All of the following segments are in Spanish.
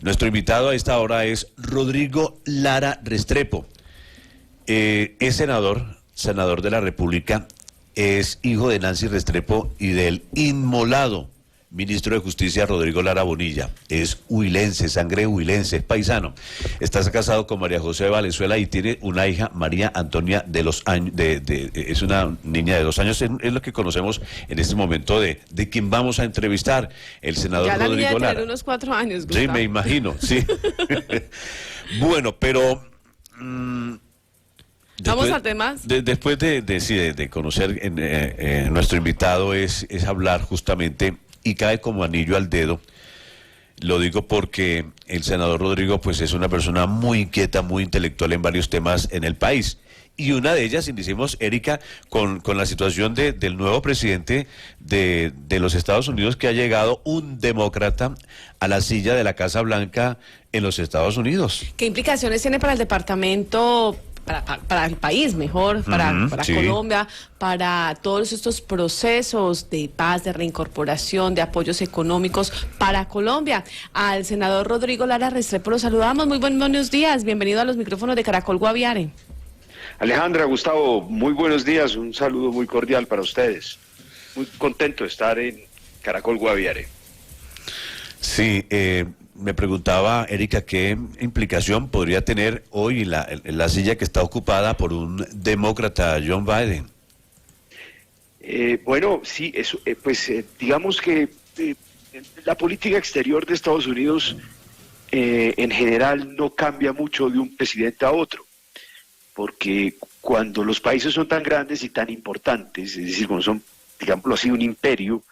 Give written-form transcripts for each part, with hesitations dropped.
Nuestro invitado a esta hora es Rodrigo Lara Restrepo. Es senador de la República, es hijo de Nancy Restrepo y del inmolado ministro de Justicia Rodrigo Lara Bonilla. Es huilense, sangre huilense, es paisano. Está casado con María José Valenzuela y tiene una hija, María Antonia, de los años, es una niña de 2 años, es lo que conocemos en este momento de quien vamos a entrevistar, el senador ya Rodrigo la niña Lara. tiene unos 4 años, Gustavo. Sí, me imagino, sí. Bueno, pero ¿Vamos a temas? Después de conocer nuestro invitado es hablar justamente, y cae como anillo al dedo. Lo digo porque el senador Rodrigo pues es una persona muy inquieta, muy intelectual en varios temas en el país. Y una de ellas, indicimos, Erika, con la situación del nuevo presidente de los Estados Unidos, que ha llegado un demócrata a la silla de la Casa Blanca en los Estados Unidos. ¿Qué implicaciones tiene para el departamento, para el país mejor, para sí. Colombia, para todos estos procesos de paz, de reincorporación, de apoyos económicos para Colombia? Al senador Rodrigo Lara Restrepo lo saludamos. Muy buenos días. Bienvenido a los micrófonos de Caracol Guaviare. Alejandra, Gustavo, muy buenos días. Un saludo muy cordial para ustedes. Muy contento de estar en Caracol Guaviare. Sí, me preguntaba, Erika, ¿qué implicación podría tener hoy la silla que está ocupada por un demócrata, John Biden? Bueno, sí, eso, digamos que la política exterior de Estados Unidos en general no cambia mucho de un presidente a otro, porque cuando los países son tan grandes y tan importantes, es decir, cuando son, digámoslo así, un imperio,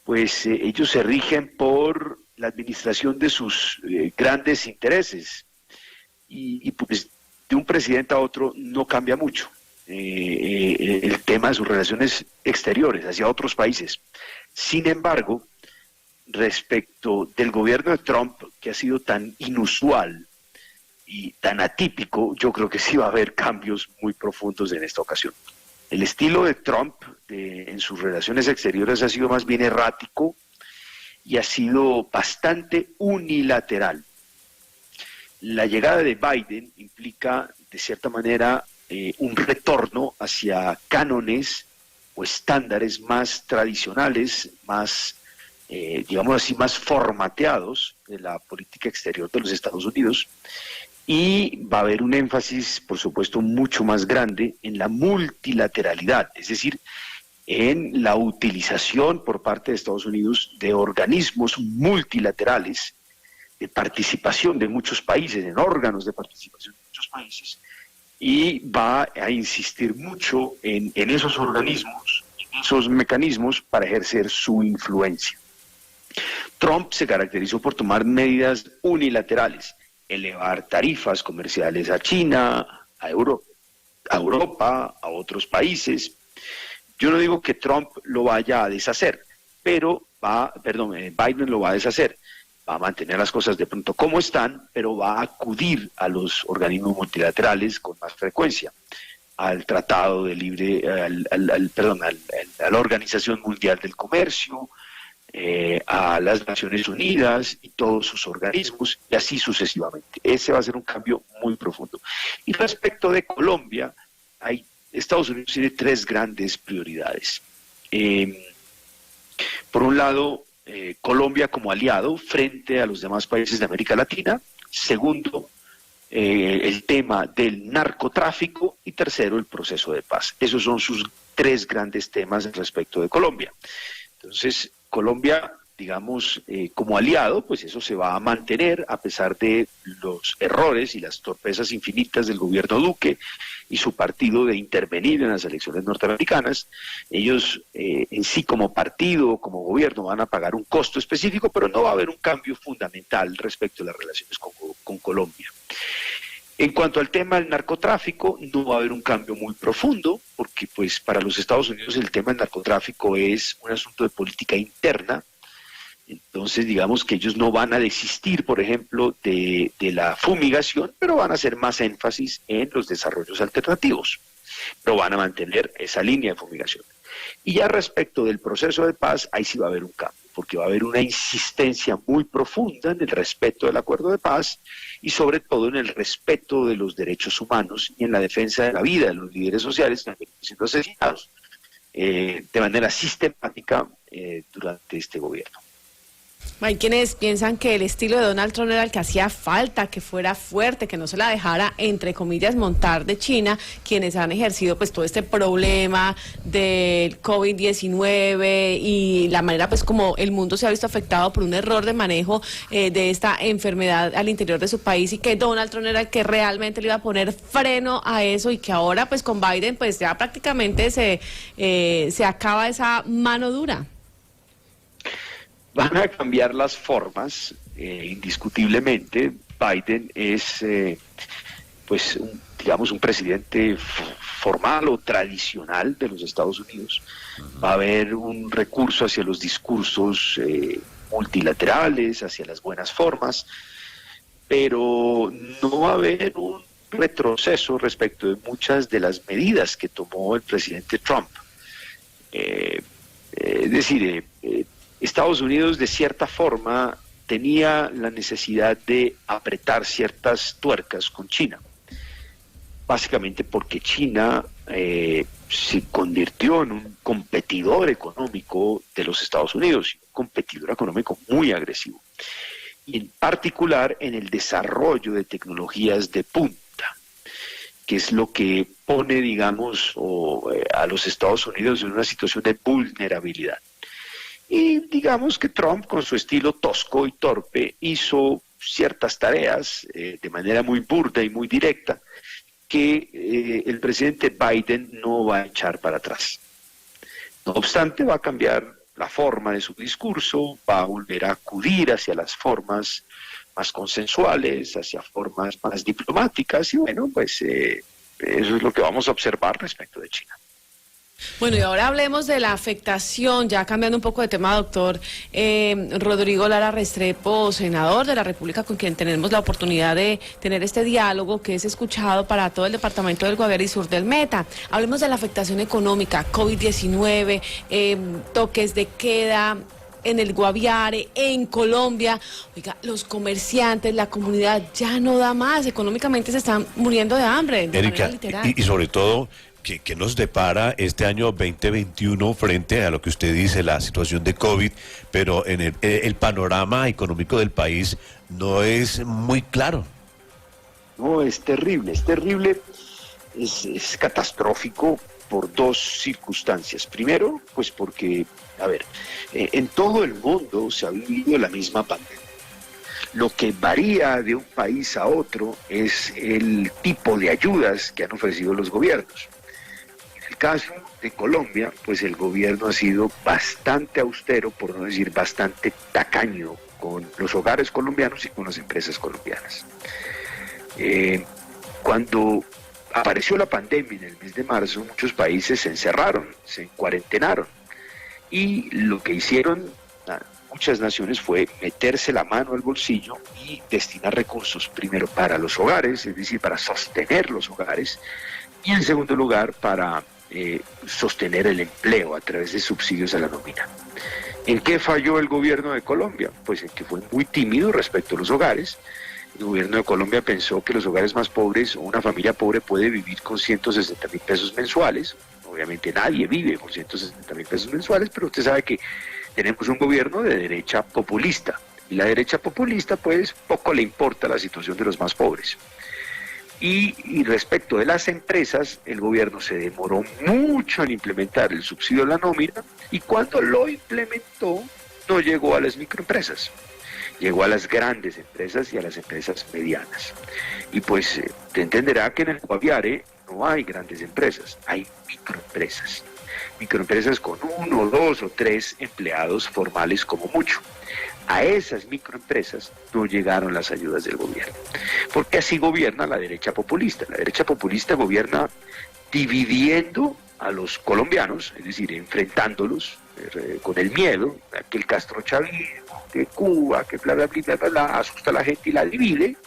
pues ellos se rigen por la administración de sus grandes intereses y pues de un presidente a otro no cambia mucho el tema de sus relaciones exteriores hacia otros países. Sin embargo, respecto del gobierno de Trump, que ha sido tan inusual y tan atípico, yo creo que sí va a haber cambios muy profundos en esta ocasión. El estilo de Trump en sus relaciones exteriores ha sido más bien errático y ha sido bastante unilateral. La llegada de Biden implica, de cierta manera, un retorno hacia cánones o estándares más tradicionales, más, digamos así, más formateados de la política exterior de los Estados Unidos, y va a haber un énfasis, por supuesto, mucho más grande en la multilateralidad, es decir, en la utilización por parte de Estados Unidos de organismos multilaterales, de participación de muchos países, en órganos de participación de muchos países, y va a insistir mucho en esos organismos, en esos mecanismos para ejercer su influencia. Trump se caracterizó por tomar medidas unilaterales, elevar tarifas comerciales a China, a Europa, a otros países. Yo no digo que Trump lo vaya a deshacer, pero Biden lo va a deshacer. Va a mantener las cosas de pronto como están, pero va a acudir a los organismos multilaterales con más frecuencia, al Tratado de Libre, a la Organización Mundial del Comercio, a las Naciones Unidas y todos sus organismos, y así sucesivamente. Ese va a ser un cambio muy profundo. Y respecto de Colombia, Estados Unidos tiene 3 grandes prioridades. Por un lado, Colombia como aliado frente a los demás países de América Latina. Segundo, el tema del narcotráfico. Y tercero, el proceso de paz. Esos son sus 3 grandes temas respecto de Colombia. Entonces, Colombia, digamos, como aliado, pues eso se va a mantener a pesar de los errores y las torpezas infinitas del gobierno Duque y su partido de intervenir en las elecciones norteamericanas. Ellos en sí como partido, como gobierno, van a pagar un costo específico, pero no va a haber un cambio fundamental respecto a las relaciones con Colombia. En cuanto al tema del narcotráfico, no va a haber un cambio muy profundo, porque pues para los Estados Unidos el tema del narcotráfico es un asunto de política interna. Entonces, digamos que ellos no van a desistir, por ejemplo, de la fumigación, pero van a hacer más énfasis en los desarrollos alternativos, pero van a mantener esa línea de fumigación. Y ya respecto del proceso de paz, ahí sí va a haber un cambio. porque va a haber una insistencia muy profunda en el respeto del acuerdo de paz y sobre todo en el respeto de los derechos humanos y en la defensa de la vida de los líderes sociales que han venido siendo asesinados de manera sistemática durante este gobierno. Hay quienes piensan que el estilo de Donald Trump era el que hacía falta, que fuera fuerte, que no se la dejara, entre comillas, montar de China, quienes han ejercido pues todo este problema del COVID-19 y la manera pues como el mundo se ha visto afectado por un error de manejo de esta enfermedad al interior de su país, y que Donald Trump era el que realmente le iba a poner freno a eso, y que ahora pues con Biden pues ya prácticamente se acaba esa mano dura. Van a cambiar las formas, indiscutiblemente. Biden es, pues, digamos, un presidente formal o tradicional de los Estados Unidos. Va a haber un recurso hacia los discursos multilaterales, hacia las buenas formas, pero no va a haber un retroceso respecto de muchas de las medidas que tomó el presidente Trump. Es decir, Estados Unidos de cierta forma tenía la necesidad de apretar ciertas tuercas con China, básicamente porque China se convirtió en un competidor económico de los Estados Unidos, un competidor económico muy agresivo, y en particular en el desarrollo de tecnologías de punta, que es lo que pone, digamos, a los Estados Unidos en una situación de vulnerabilidad. Y digamos que Trump, con su estilo tosco y torpe, hizo ciertas tareas de manera muy burda y muy directa que el presidente Biden no va a echar para atrás. No obstante, va a cambiar la forma de su discurso, va a volver a acudir hacia las formas más consensuales, hacia formas más diplomáticas, y bueno, pues eso es lo que vamos a observar respecto de China. Bueno, y ahora hablemos de la afectación, ya cambiando un poco de tema, doctor Rodrigo Lara Restrepo, senador de la República, con quien tenemos la oportunidad de tener este diálogo que es escuchado para todo el departamento del Guaviare y sur del Meta. Hablemos de la afectación económica, COVID-19, toques de queda en el Guaviare, en Colombia. Oiga, los comerciantes, la comunidad ya no da más, económicamente se están muriendo de hambre, de Erika, manera literal. y sobre todo, ¿qué nos depara este año 2021 frente a lo que usted dice, la situación de COVID, pero en el panorama económico del país no es muy claro? No, es terrible, es catastrófico por dos circunstancias. Primero, pues porque, a ver, en todo el mundo se ha vivido la misma pandemia. Lo que varía de un país a otro es el tipo de ayudas que han ofrecido los gobiernos. En el caso de Colombia, pues el gobierno ha sido bastante austero, por no decir bastante tacaño, con los hogares colombianos y con las empresas colombianas. Cuando apareció la pandemia en el mes de marzo, muchos países se encerraron, se cuarentenaron, y lo que hicieron muchas naciones fue meterse la mano al bolsillo y destinar recursos, primero para los hogares, es decir, para sostener los hogares, y en segundo lugar para sostener el empleo a través de subsidios a la nómina. ¿En qué falló el gobierno de Colombia? Pues en que fue muy tímido respecto a los hogares. El gobierno de Colombia pensó que los hogares más pobres o una familia pobre puede vivir con 160.000 pesos mensuales. Obviamente nadie vive con 160.000 pesos mensuales, pero usted sabe que tenemos un gobierno de derecha populista. Y la derecha populista, pues, poco le importa la situación de los más pobres. Y respecto de las empresas, el gobierno se demoró mucho en implementar el subsidio a la nómina, y cuando lo implementó, no llegó a las microempresas. Llegó a las grandes empresas y a las empresas medianas. Y pues te entenderá que en el Guaviare no hay grandes empresas, hay microempresas. Microempresas con 1, 2 o 3 empleados formales como mucho. A esas microempresas no llegaron las ayudas del gobierno, porque así gobierna la derecha populista. La derecha populista gobierna dividiendo a los colombianos, es decir, enfrentándolos con el miedo, que el castrochavismo, que Cuba, que bla, bla, bla, bla, bla, asusta a la gente y la divide,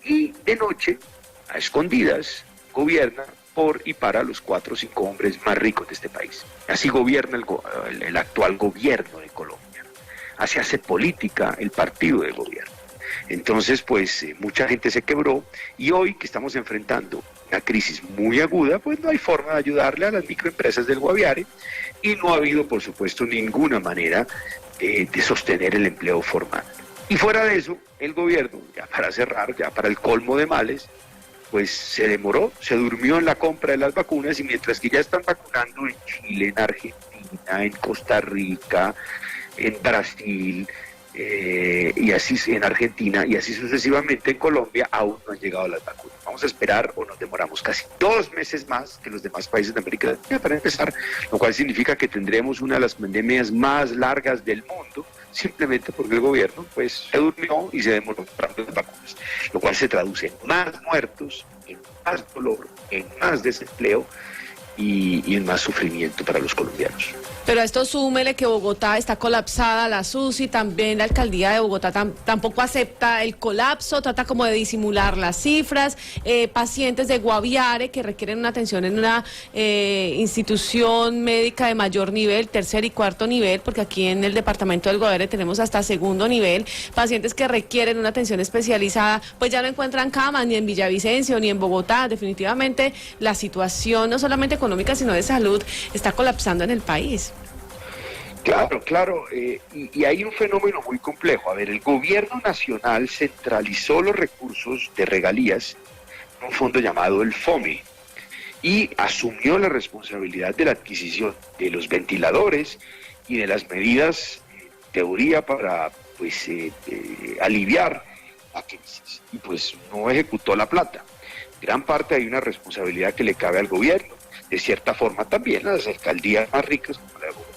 y de noche, a escondidas, gobierna por y para los 4 o 5 hombres más ricos de este país. Así gobierna el actual gobierno de Colombia. así hace política el partido de gobierno. Entonces, pues mucha gente se quebró y hoy que estamos enfrentando una crisis muy aguda, pues no hay forma de ayudarle a las microempresas del Guaviare y no ha habido, por supuesto, ninguna manera de sostener el empleo formal. Y fuera de eso, el gobierno, ya para cerrar, ya para el colmo de males, pues se demoró, se durmió en la compra de las vacunas y mientras que ya están vacunando en Chile, en Argentina, en Costa Rica, en Brasil, y así en Argentina y así sucesivamente en Colombia, aún no han llegado las vacunas. Vamos a esperar o nos demoramos casi 2 meses más que los demás países de América Latina para empezar, lo cual significa que tendremos una de las pandemias más largas del mundo, simplemente porque el gobierno pues se durmió y se demoró comprando las vacunas, lo cual se traduce en más muertos, en más dolor, en más desempleo y en más sufrimiento para los colombianos. Pero a esto súmele que Bogotá está colapsada, la SUSI, también la alcaldía de Bogotá tampoco acepta el colapso, trata como de disimular las cifras, pacientes de Guaviare que requieren una atención en una institución médica de mayor nivel, tercer y cuarto nivel, porque aquí en el departamento del Guaviare tenemos hasta segundo nivel, pacientes que requieren una atención especializada, pues ya no encuentran camas ni en Villavicencio ni en Bogotá. Definitivamente la situación no solamente económica sino de salud está colapsando en el país. Claro, y hay un fenómeno muy complejo. A ver, el gobierno nacional centralizó los recursos de regalías en un fondo llamado el FOMI y asumió la responsabilidad de la adquisición de los ventiladores y de las medidas, en teoría, para pues aliviar la crisis. Y pues no ejecutó la plata. Gran parte hay una responsabilidad que le cabe al gobierno, de cierta forma también a las alcaldías más ricas como la de Bogotá.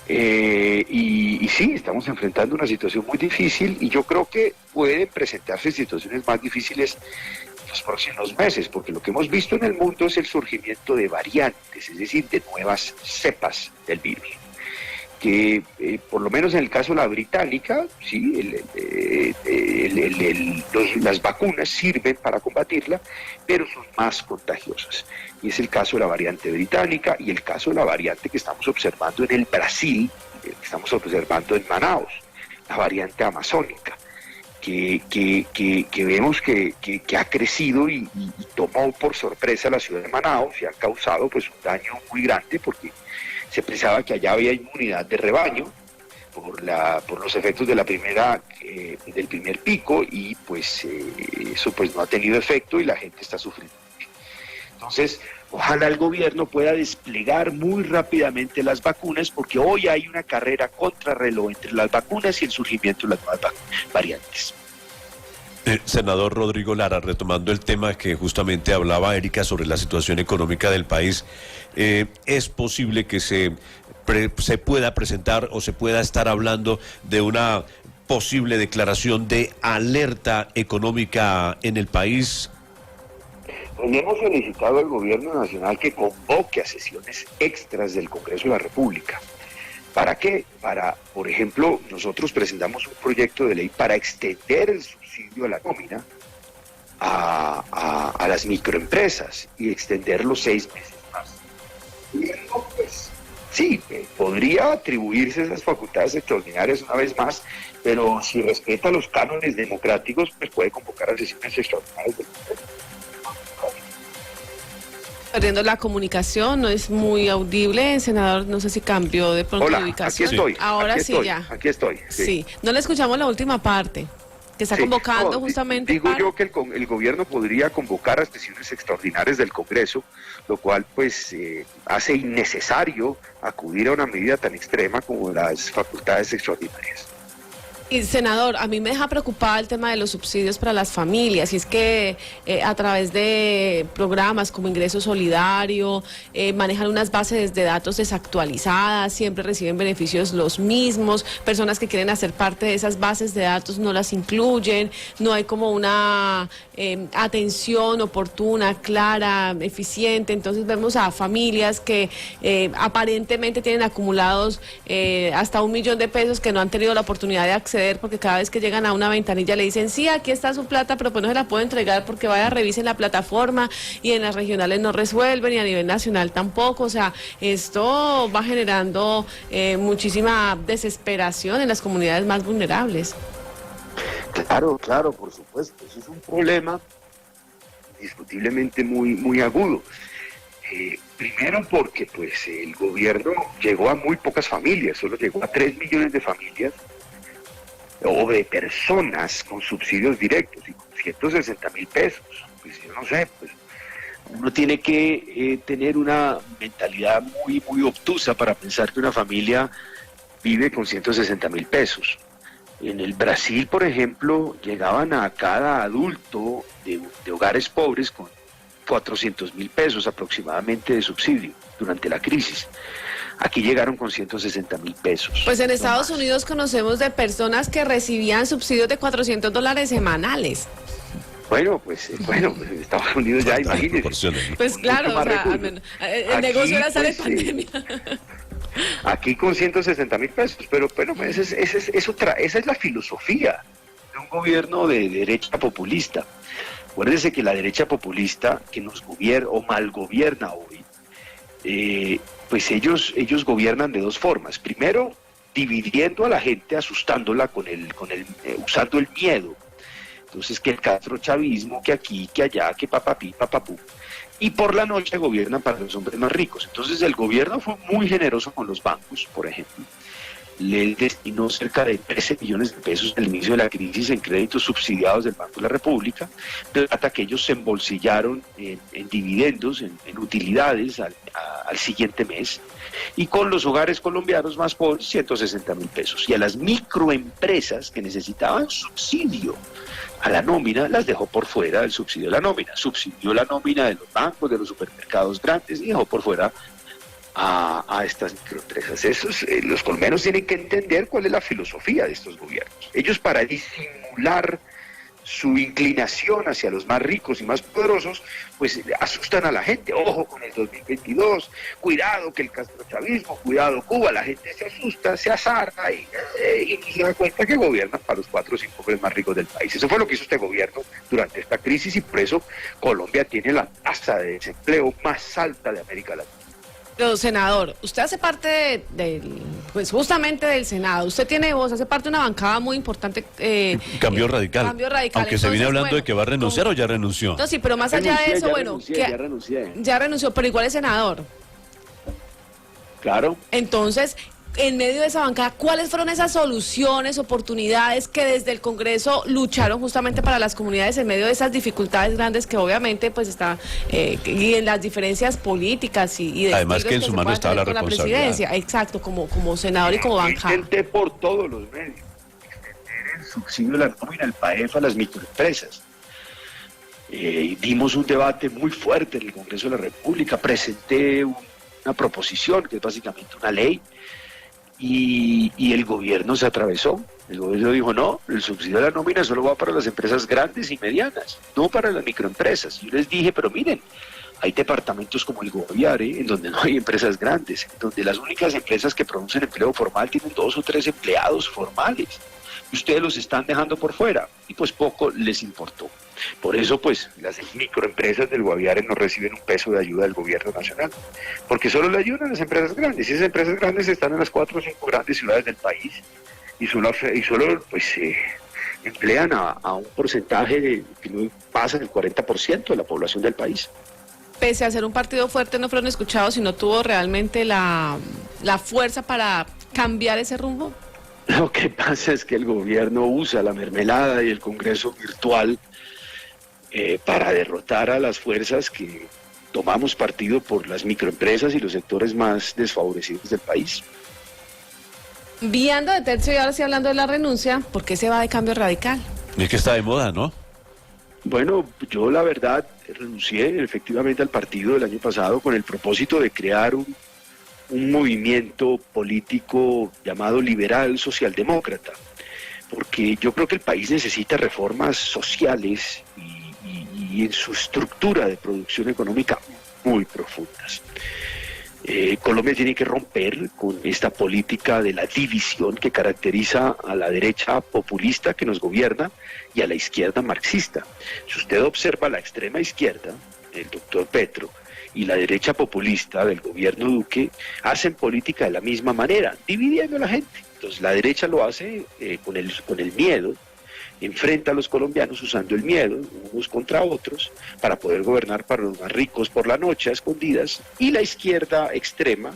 Y sí, estamos enfrentando una situación muy difícil y yo creo que pueden presentarse situaciones más difíciles en los próximos meses, porque lo que hemos visto en el mundo es el surgimiento de variantes, es decir, de nuevas cepas del virus, que por lo menos en el caso de la británica, sí, las vacunas sirven para combatirla, pero son más contagiosas. Y es el caso de la variante británica y el caso de la variante que estamos observando en el Brasil, que estamos observando en Manaus, la variante amazónica, que vemos que ha crecido y tomó por sorpresa la ciudad de Manaus y ha causado pues un daño muy grande porque se pensaba que allá había inmunidad de rebaño por los efectos de del primer pico y pues eso pues no ha tenido efecto y la gente está sufriendo. Entonces, ojalá el gobierno pueda desplegar muy rápidamente las vacunas porque hoy hay una carrera contrarreloj entre las vacunas y el surgimiento de las nuevas variantes. Senador Rodrigo Lara, retomando el tema que justamente hablaba Erika sobre la situación económica del país, ¿es posible que se pueda presentar o se pueda estar hablando de una posible declaración de alerta económica en el país? Le hemos solicitado al gobierno nacional que convoque a sesiones extras del Congreso de la República. ¿Para qué? Por ejemplo, nosotros presentamos un proyecto de ley para extender el subsidio a la nómina a las microempresas y extenderlo 6 meses más. Y pues, sí, podría atribuirse esas facultades extraordinarias una vez más, pero si respeta los cánones democráticos, pues puede convocar a sesiones extraordinarias del Congreso. Perdiendo la comunicación, no es muy audible, senador, no sé si cambió de pronto de ubicación. Aquí estoy. Ahora aquí sí estoy, ya. Aquí estoy. Sí, no le escuchamos la última parte, que está convocando justamente Digo yo que el gobierno podría convocar a sesiones extraordinarias del Congreso, lo cual pues hace innecesario acudir a una medida tan extrema como las facultades extraordinarias. Y senador, a mí me deja preocupada el tema de los subsidios para las familias, y es que a través de programas como Ingreso Solidario, manejan unas bases de datos desactualizadas, siempre reciben beneficios los mismos, personas que quieren hacer parte de esas bases de datos no las incluyen, no hay como una atención oportuna, clara, eficiente, entonces vemos a familias que aparentemente tienen acumulados hasta $1 millón que no han tenido la oportunidad de acceder acceder porque cada vez que llegan a una ventanilla le dicen, sí, aquí está su plata, pero pues no se la puedo entregar porque vaya, revisen la plataforma, y en las regionales no resuelven y a nivel nacional tampoco. O sea, esto va generando muchísima desesperación en las comunidades más vulnerables. Claro, claro, por supuesto. Eso es un problema indiscutiblemente muy agudo. Primero porque pues el gobierno llegó a muy pocas familias, solo llegó a 3 millones de familias o de personas con subsidios directos y con 160.000 pesos. Pues yo no sé, pues uno tiene que tener una mentalidad muy obtusa para pensar que una familia vive con 160.000 pesos. En el Brasil, por ejemplo, llegaban a cada adulto de hogares pobres con 400.000 pesos aproximadamente de subsidio durante la crisis. Aquí llegaron con 160.000 pelos. Pues en Estados Unidos conocemos de personas que recibían subsidios de $400 semanales. Bueno, en Estados Unidos ya imagínense. Pues claro, o sea, el negocio era estar en pandemia. Aquí con 160.000 pesos, pero esa es la filosofía de un gobierno de derecha populista. Acuérdense que la derecha populista que nos gobierna o mal gobierna hoy, pues ellos gobiernan de dos formas. Primero, dividiendo a la gente, asustándola usando el miedo. Entonces, que el castrochavismo, que aquí, que allá, que papapí, papapú. Y por la noche gobiernan para los hombres más ricos. Entonces, el gobierno fue muy generoso con los bancos, por ejemplo. Le destinó cerca de 13 millones de pesos al inicio de la crisis en créditos subsidiados del Banco de la República, plata que ellos se embolsillaron en dividendos, en utilidades al siguiente mes, y con los hogares colombianos más pobres 160.000 pesos. Y a las microempresas que necesitaban subsidio a la nómina, las dejó por fuera del subsidio de la nómina. Subsidió la nómina de los bancos, de los supermercados grandes, y dejó por fuera a estas microempresas. Los colombianos tienen que entender cuál es la filosofía de estos gobiernos. Ellos, para disimular su inclinación hacia los más ricos y más poderosos, pues asustan a la gente. Ojo con el 2022, cuidado que el castrochavismo, cuidado Cuba, la gente se asusta, se azarra y se da cuenta que gobiernan para los 4 o 5 hombres más ricos del país. Eso fue lo que hizo este gobierno durante esta crisis, y por eso Colombia tiene la tasa de desempleo más alta de América Latina. Pero, senador, usted hace parte pues justamente del Senado, usted tiene voz, hace parte de una bancada muy importante. Cambio Radical. Cambio Radical. Aunque se viene hablando de que va a renunciar, ¿o ya renunció? No, sí, pero más allá de eso, ya renunció, pero igual es senador. Claro. Entonces, en medio de esa bancada, ¿cuáles fueron esas soluciones, oportunidades que desde el Congreso lucharon justamente para las comunidades en medio de esas dificultades grandes que obviamente pues está y en las diferencias políticas y de además que en su mano estaba la responsabilidad? Presidencia, exacto, como senador y como bancada. Intenté por todos los medios extender el subsidio de la nómina, el PAEF, a las microempresas. Dimos un debate muy fuerte en el Congreso de la República, presenté una proposición que es básicamente una ley. Y el gobierno se atravesó. El gobierno dijo, no, el subsidio de la nómina solo va para las empresas grandes y medianas, no para las microempresas. Yo les dije, pero miren, hay departamentos como el Guaviare, en donde no hay empresas grandes, en donde las únicas empresas que producen empleo formal tienen 2 o 3 empleados formales. Y ustedes los están dejando por fuera. Y pues poco les importó. Por eso, pues, las microempresas del Guaviare no reciben un peso de ayuda del gobierno nacional, porque solo le ayudan a las empresas grandes, y esas empresas grandes están en las 4 o 5 grandes ciudades del país, y solo pues, emplean a un porcentaje que no pasa del 40% de la población del país. Pese a ser un partido fuerte, no fueron escuchados y no tuvo realmente la fuerza para cambiar ese rumbo. Lo que pasa es que el gobierno usa la mermelada y el Congreso virtual para derrotar a las fuerzas que tomamos partido por las microempresas y los sectores más desfavorecidos del país. Viando de tercio y ahora sí hablando de la renuncia, ¿por qué se va de Cambio Radical? Es que está de moda, ¿no? Bueno, yo la verdad renuncié efectivamente al partido el año pasado con el propósito de crear un movimiento político llamado liberal socialdemócrata, porque yo creo que el país necesita reformas sociales y en su estructura de producción económica muy profundas. Colombia tiene que romper con esta política de la división que caracteriza a la derecha populista que nos gobierna y a la izquierda marxista. Si usted observa la extrema izquierda, el doctor Petro, y la derecha populista del gobierno Duque, hacen política de la misma manera, dividiendo a la gente. Entonces la derecha lo hace con el miedo, enfrenta a los colombianos usando el miedo, unos contra otros, para poder gobernar para los más ricos por la noche a escondidas, y la izquierda extrema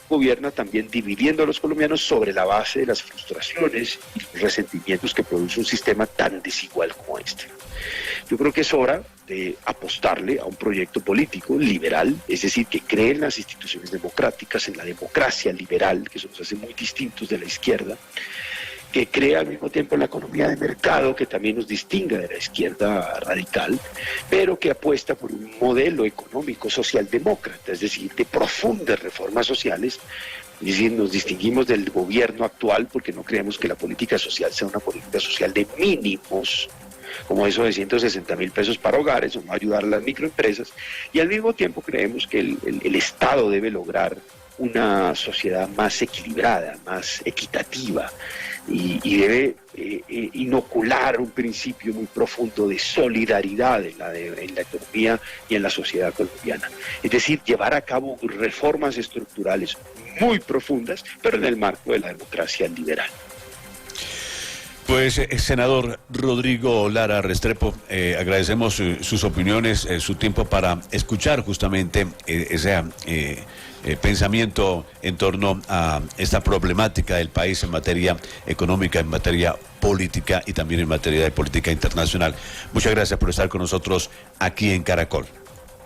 gobierna también dividiendo a los colombianos sobre la base de las frustraciones y los resentimientos que produce un sistema tan desigual como este. Yo creo que es hora de apostarle a un proyecto político liberal, es decir, que cree en las instituciones democráticas, en la democracia liberal, que eso nos hace muy distintos de la izquierda, que crea al mismo tiempo en la economía de mercado, que también nos distinga de la izquierda radical, pero que apuesta por un modelo económico socialdemócrata, es decir, de profundas reformas sociales. Es decir, nos distinguimos del gobierno actual porque no creemos que la política social sea una política social de mínimos, como eso de 160.000 pesos para hogares, o no ayudar a las microempresas, y al mismo tiempo creemos que el Estado debe lograr una sociedad más equilibrada, más equitativa, y debe inocular un principio muy profundo de solidaridad en la economía y en la sociedad colombiana. Es decir, llevar a cabo reformas estructurales muy profundas, pero en el marco de la democracia liberal. Pues, senador Rodrigo Lara Restrepo, agradecemos sus opiniones, su tiempo para escuchar justamente ese pensamiento en torno a esta problemática del país en materia económica, en materia política y también en materia de política internacional. Muchas gracias por estar con nosotros aquí en Caracol.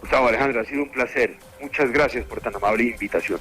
Gustavo, Alejandra, ha sido un placer. Muchas gracias por tan amable invitación.